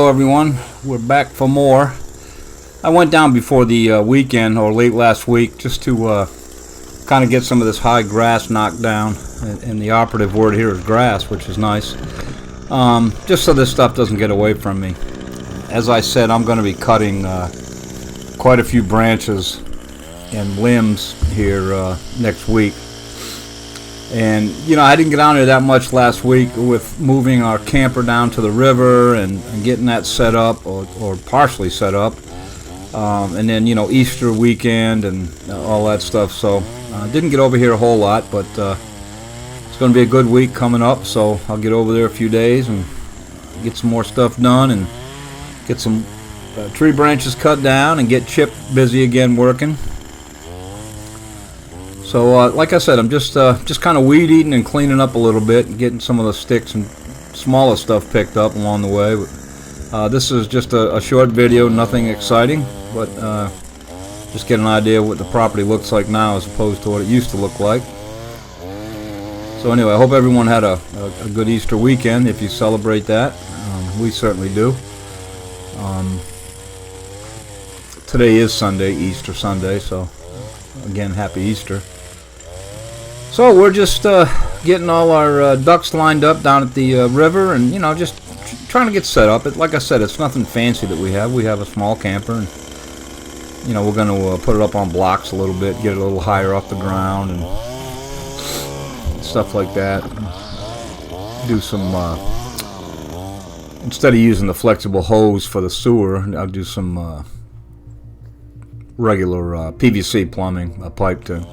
Hello everyone, we're back for more. I went down before the weekend, or late last week, just to kind of get some of this high grass knocked down, and the operative word here is grass, which is nice, just so this stuff doesn't get away from me. As I said, I'm going to be cutting quite a few branches and limbs here next week. And, you know, I didn't get down there that much last week with moving our camper down to the river and getting that set up, or partially set up. And then, you know, Easter weekend and all that stuff. So, didn't get over here a whole lot, but it's going to be a good week coming up. So, I'll get over there a few days and get some more stuff done and get some tree branches cut down and get Chip busy again working. So, like I said, I'm just kind of weed eating and cleaning up a little bit and getting some of the sticks and smaller stuff picked up along the way. This is just a short video, nothing exciting, but just get an idea of what the property looks like now as opposed to what it used to look like. So anyway, I hope everyone had a good Easter weekend if you celebrate that. We certainly do. Today is Sunday, Easter Sunday, so again, happy Easter. So we're just getting all our ducks lined up down at the river, and, you know, just trying to get set up. Like I said, it's nothing fancy that we have. We have a small camper, and, you know, we're going to put it up on blocks a little bit, get it a little higher off the ground and stuff like that. Do some, instead of using the flexible hose for the sewer, I'll do some regular PVC plumbing, a pipe to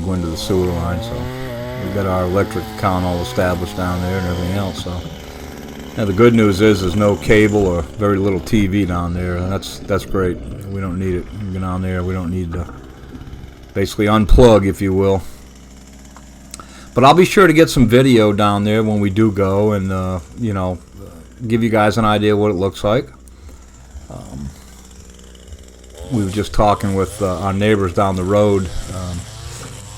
go into the sewer line. So we've got our electric account all established down there and everything else. So now the good news is there's no cable or very little TV down there, and that's great. We don't need it. We get down there, we don't need to basically unplug, if you will. But I'll be sure to get some video down there when we do go, and you know, give you guys an idea what it looks like. We were just talking with our neighbors down the road.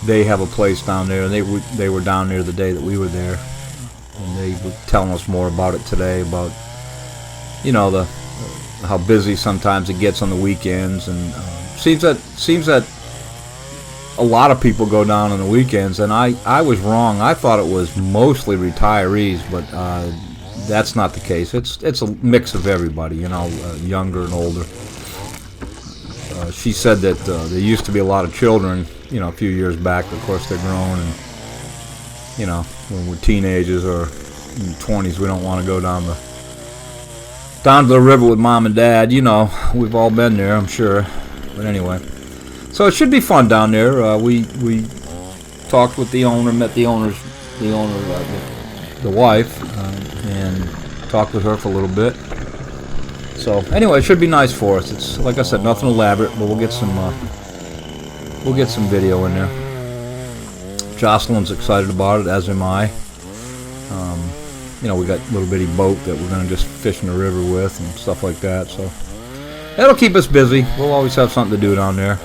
They have a place down there, and they were down there the day that we were there, and they were telling us more about it today, about, you know, how busy sometimes it gets on the weekends, and seems that a lot of people go down on the weekends, and I was wrong. I thought it was mostly retirees, but that's not the case. It's a mix of everybody, you know, younger and older. She said that there used to be a lot of children, you know, a few years back. Of course, they're grown, and, you know, when we're teenagers or in the 20s, we don't want to go down to the river with mom and dad. You know, we've all been there, I'm sure. But anyway, so it should be fun down there. We talked with the owner, met the wife, and talked with her for a little bit. So anyway, it should be nice for us. It's, like I said, nothing elaborate, but we'll get some video in there. Jocelyn's excited about it, as am I. You know, we got a little bitty boat that we're going to just fish in the river with and stuff like that. So that'll keep us busy. We'll always have something to do down there.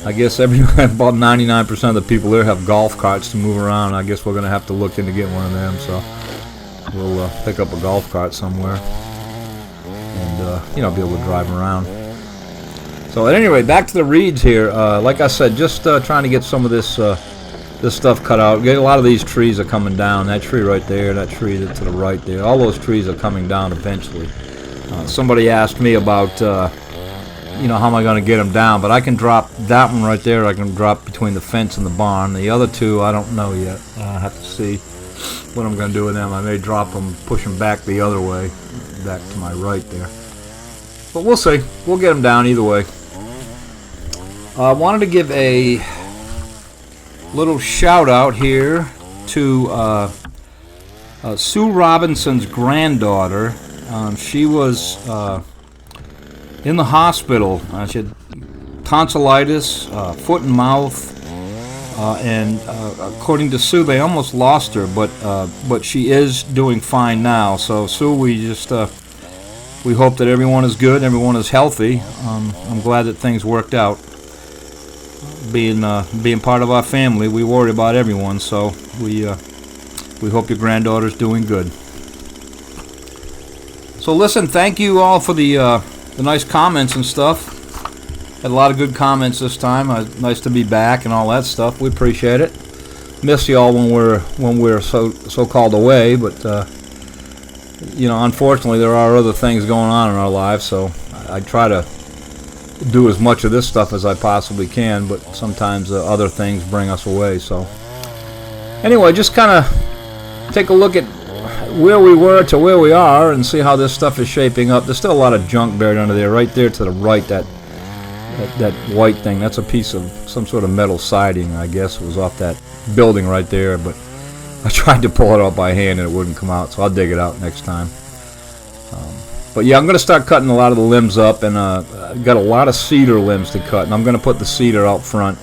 I guess about 99% of the people there have golf carts to move around. I guess we're going to have to look into getting one of them. So we'll pick up a golf cart somewhere, and you know, be able to drive around. So at any rate, back to the reeds here. Like I said, just trying to get some of this stuff cut out. A lot of these trees are coming down. That tree right there, that tree to the right there, all those trees are coming down eventually. Somebody asked me about, you know, how am I going to get them down? But I can drop that one right there. I can drop between the fence and the barn. The other two, I don't know yet. I have to see what I'm going to do with them. I may drop them, push them back the other way, back to my right there. But we'll see. We'll get them down either way. I wanted to give a little shout out here to Sue Robinson's granddaughter. She was in the hospital. She had tonsillitis, foot and mouth, and according to Sue, they almost lost her, but she is doing fine now. So Sue, we hope that everyone is good, everyone is healthy. I'm glad that things worked out. Being part of our family, we worry about everyone, so we hope your granddaughter's doing good. So listen, thank you all for the nice comments and stuff. Had a lot of good comments this time. Nice to be back and all that stuff. We appreciate it. Miss you all when we're so-called away, but you know, unfortunately there are other things going on in our lives, so I try to do as much of this stuff as I possibly can, but sometimes other things bring us away. So anyway, just kind of take a look at where we were to where we are and see how this stuff is shaping up. There's still a lot of junk buried under there. Right there to the right, that white thing, that's a piece of some sort of metal siding, I guess. It was off that building right there, but I tried to pull it out by hand and it wouldn't come out, so I'll dig it out next time. But yeah, I'm going to start cutting a lot of the limbs up, and I've got a lot of cedar limbs to cut, and I'm going to put the cedar out front.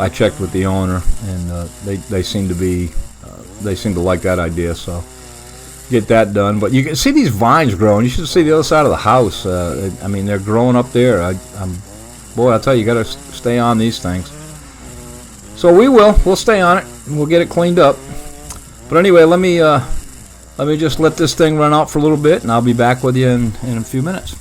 I checked with the owner, and they seem to like that idea, so get that done. But you can see these vines growing. You should see the other side of the house. I mean, they're growing up there. Boy, I tell you, you got to stay on these things. So we'll stay on it, and we'll get it cleaned up. But anyway, let me just let this thing run out for a little bit, and I'll be back with you in a few minutes.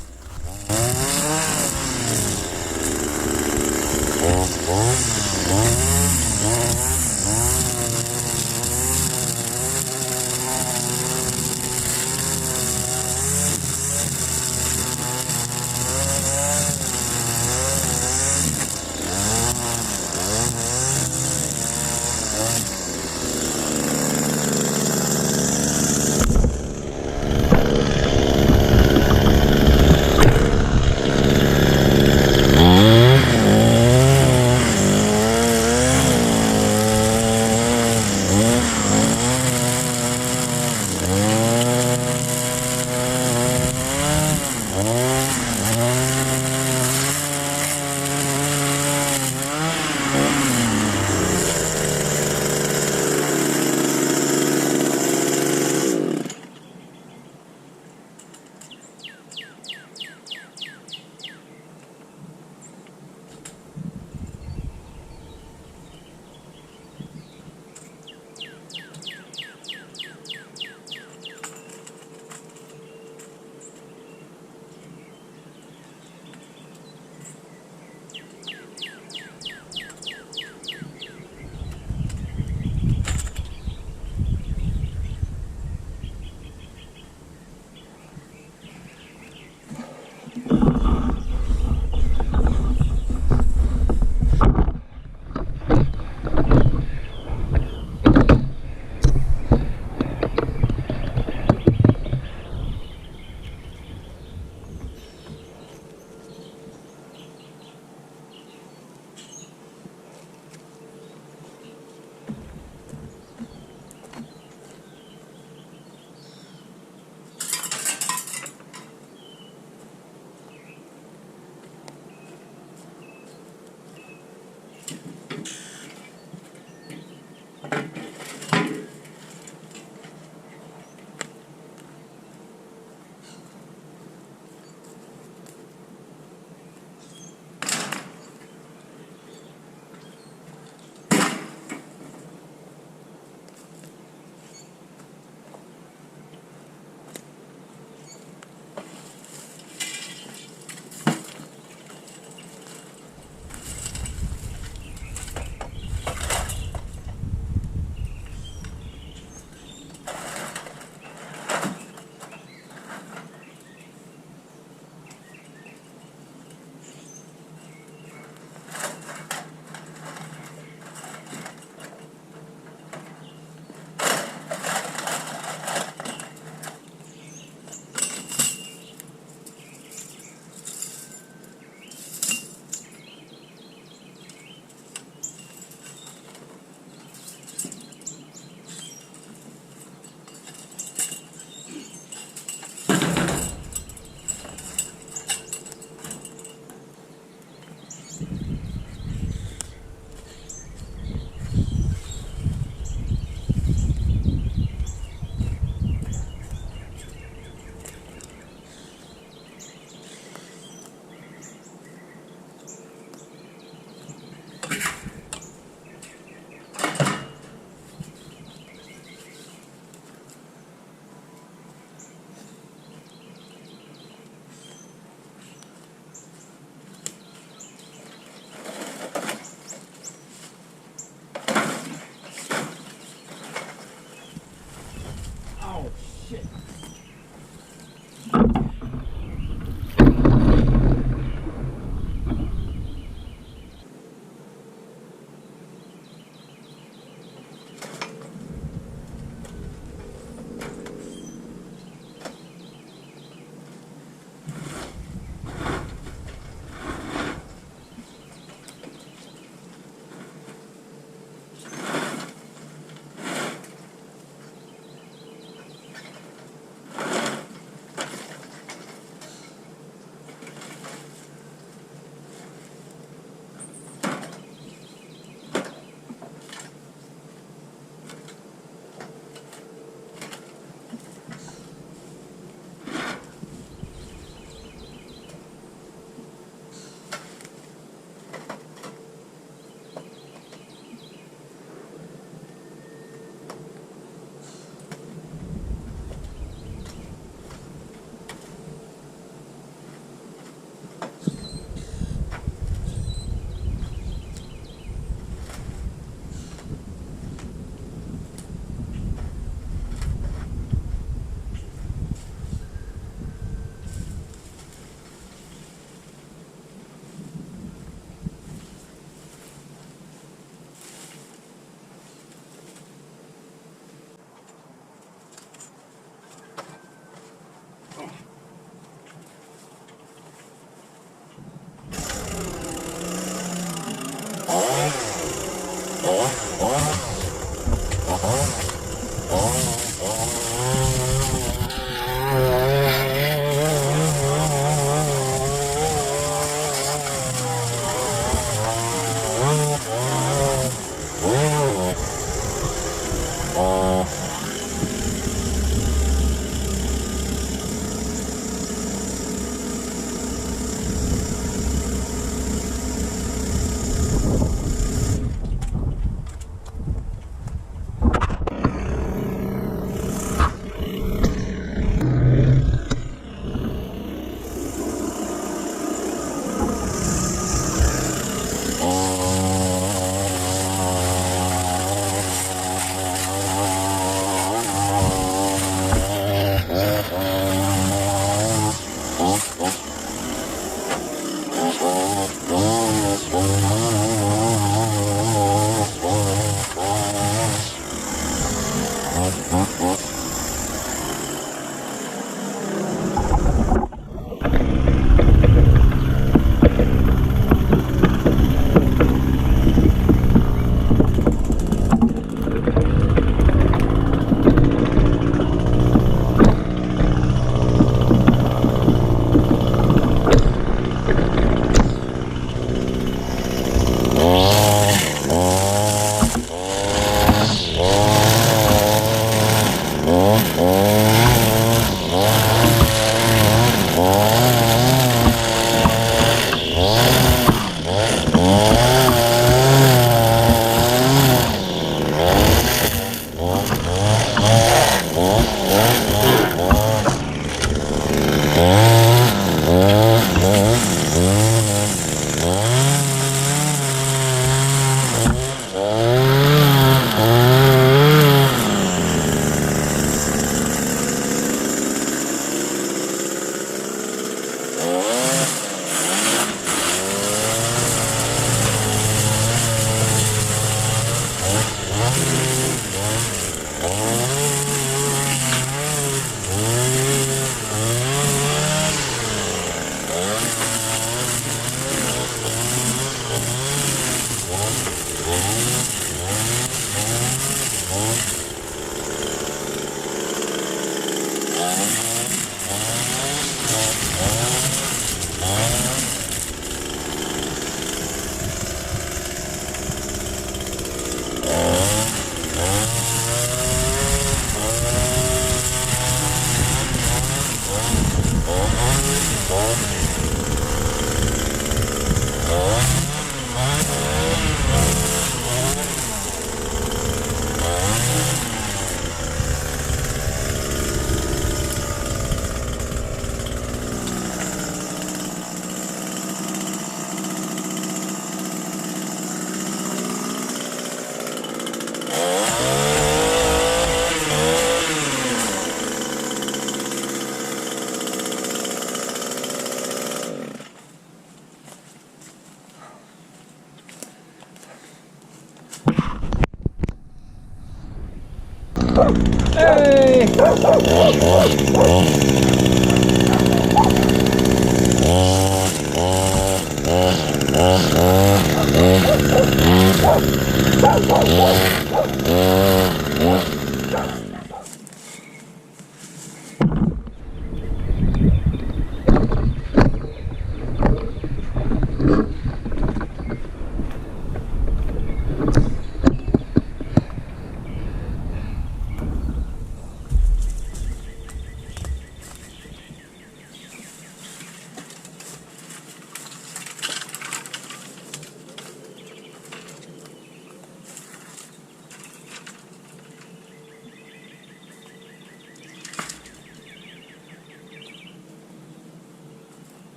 Hey!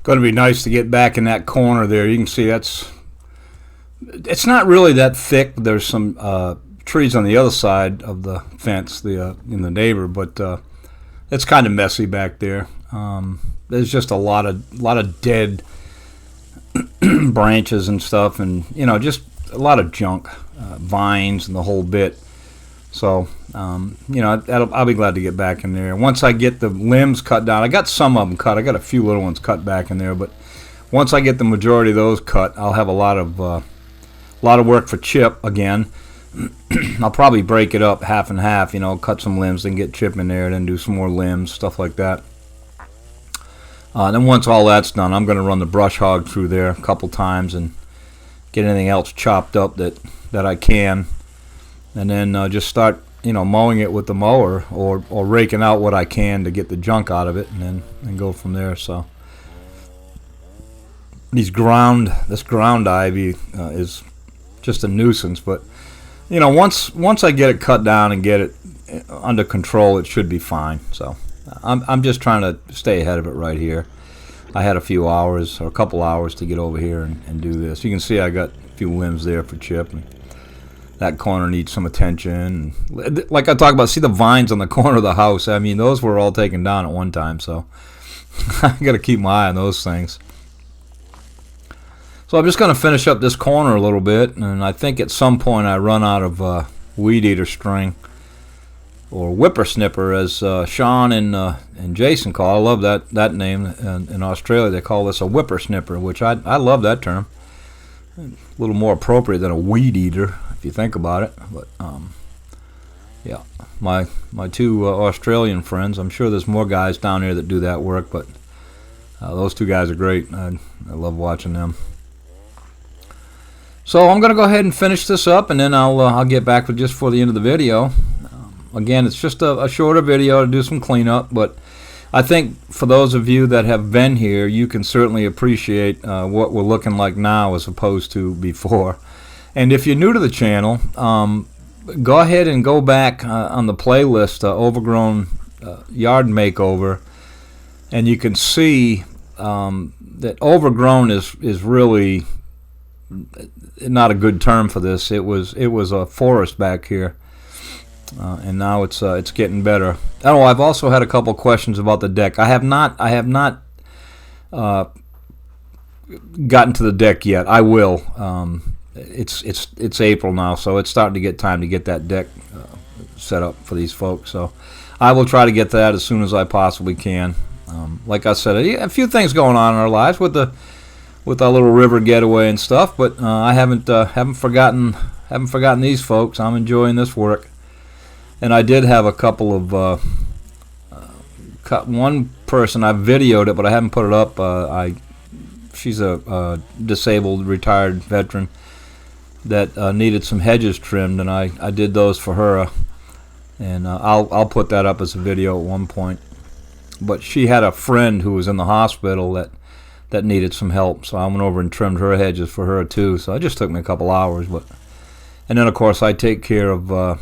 Going to be nice to get back in that corner there. You can see it's not really that thick. There's some trees on the other side of the fence, in the neighbor, but it's kind of messy back there. There's just a lot of dead branches and stuff, and just a lot of junk, vines and the whole bit. So I'll be glad to get back in there. Once I get the limbs cut down, I got some of them cut. I got a few little ones cut back in there, but once I get the majority of those cut, I'll have a lot of work for chip again. I'll probably break it up half and half. Cut some limbs, then get chip in there, then do some more limbs, stuff like that. Then once all that's done, I'm going to run the brush hog through there a couple times and get anything else chopped up that I can. And then just start, mowing it with the mower or raking out what I can to get the junk out of it, and then go from there. So this ground ivy is just a nuisance, but once I get it cut down and get it under control, it should be fine. So I'm just trying to stay ahead of it right here. I had a few hours or a couple hours to get over here and do this. You can see I got a few limbs there for chip, and that corner needs some attention. Like I talked about, see the vines on the corner of the house? I mean, those were all taken down at one time, so I got to keep my eye on those things. So I'm just going to finish up this corner a little bit, and I think at some point I run out of weed eater string, or whippersnipper, as Sean and Jason call it. I love that name. In Australia, they call this a whippersnipper, which I love that term. A little more appropriate than a weed eater, if you think about it. But yeah, my two Australian friends, I'm sure there's more guys down here that do that work, but those two guys are great. I love watching them. So I'm going to go ahead and finish this up, and then I'll get back with just for the end of the video. Again, it's just a shorter video to do some cleanup, but I think for those of you that have been here, you can certainly appreciate what we're looking like now as opposed to before. And if you're new to the channel, go ahead and go back on the playlist, Overgrown Yard Makeover, and you can see that Overgrown is really not a good term for this. It was a forest back here. And now it's getting better. Oh, I've also had a couple questions about the deck. I have not gotten to the deck yet. I will. It's April now, so it's starting to get time to get that deck set up for these folks. So I will try to get that as soon as I possibly can. Like I said, a few things going on in our lives with our little river getaway and stuff, but I haven't forgotten these folks. I'm enjoying this work. And I did have a couple of one person, I videoed it, but I haven't put it up. She's a disabled retired veteran that needed some hedges trimmed, and I did those for her. And I'll put that up as a video at one point. But she had a friend who was in the hospital that needed some help, so I went over and trimmed her hedges for her too. So it just took me a couple hours, and then of course I take care of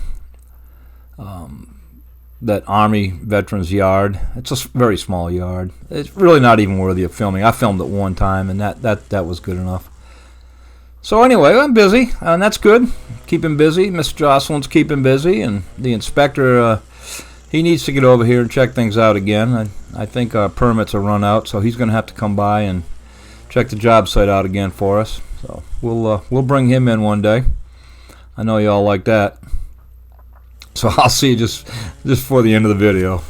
that Army veterans yard. It's a very small yard. It's really not even worthy of filming. I filmed it one time, and that was good enough. So anyway, I'm busy, and that's good. Keeping busy. Miss Jocelyn's keeping busy, and the inspector, he needs to get over here and check things out again. I think our permits are run out, so he's going to have to come by and check the job site out again for us. So we'll bring him in one day. I know y'all like that. So I'll see you just for the end of the video.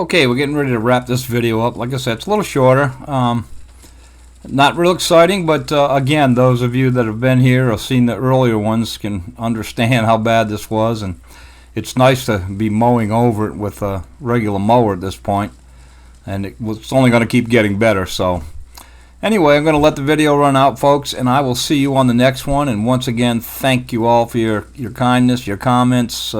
Okay, we're getting ready to wrap this video up. Like I said, it's a little shorter. Not real exciting, but again, those of you that have been here or seen the earlier ones can understand how bad this was, and it's nice to be mowing over it with a regular mower at this point, and it's only going to keep getting better. So anyway, I'm going to let the video run out, folks, and I will see you on the next one. And once again, thank you all for your kindness, your comments,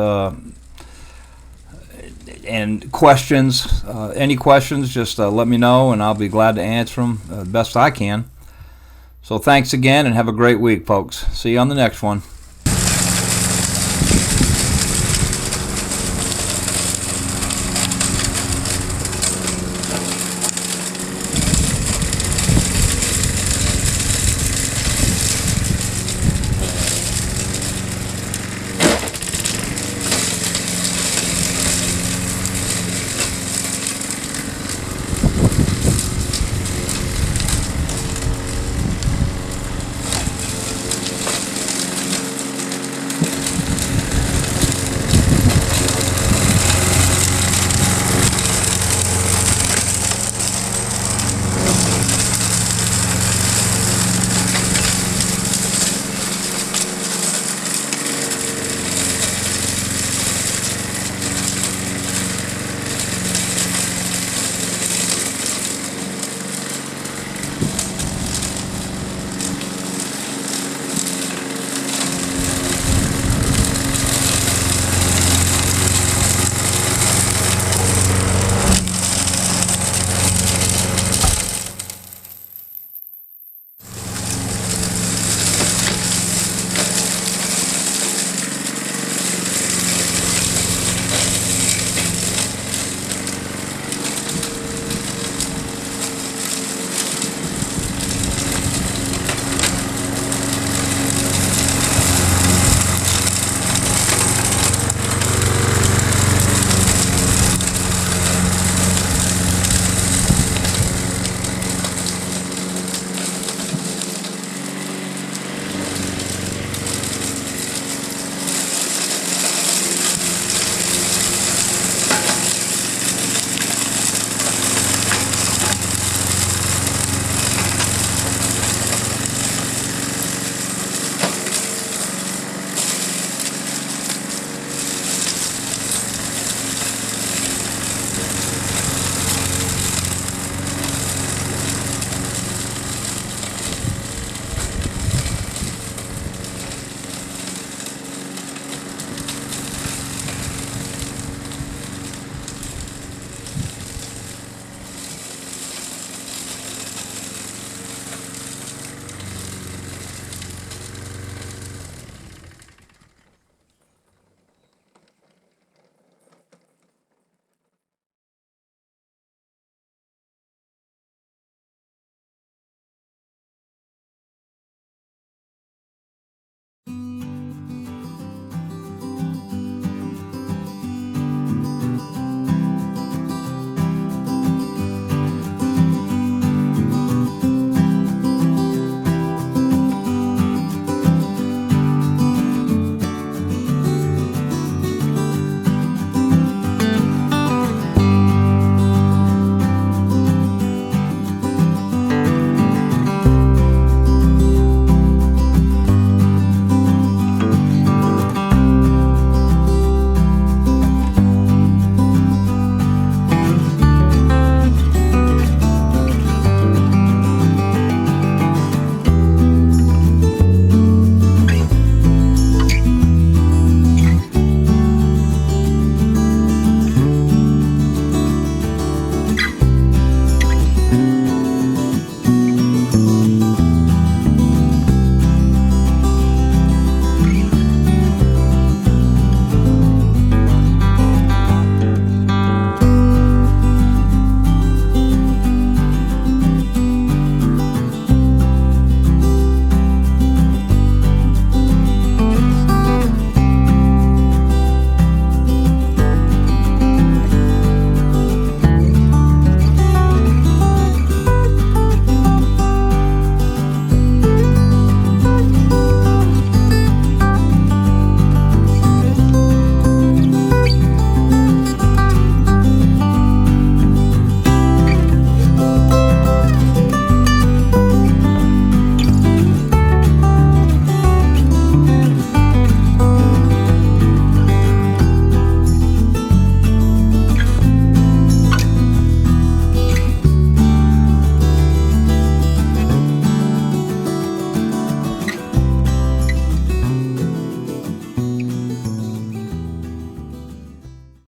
and questions. Any questions, just let me know, and I'll be glad to answer them the best I can. So thanks again, and have a great week, folks. See you on the next one.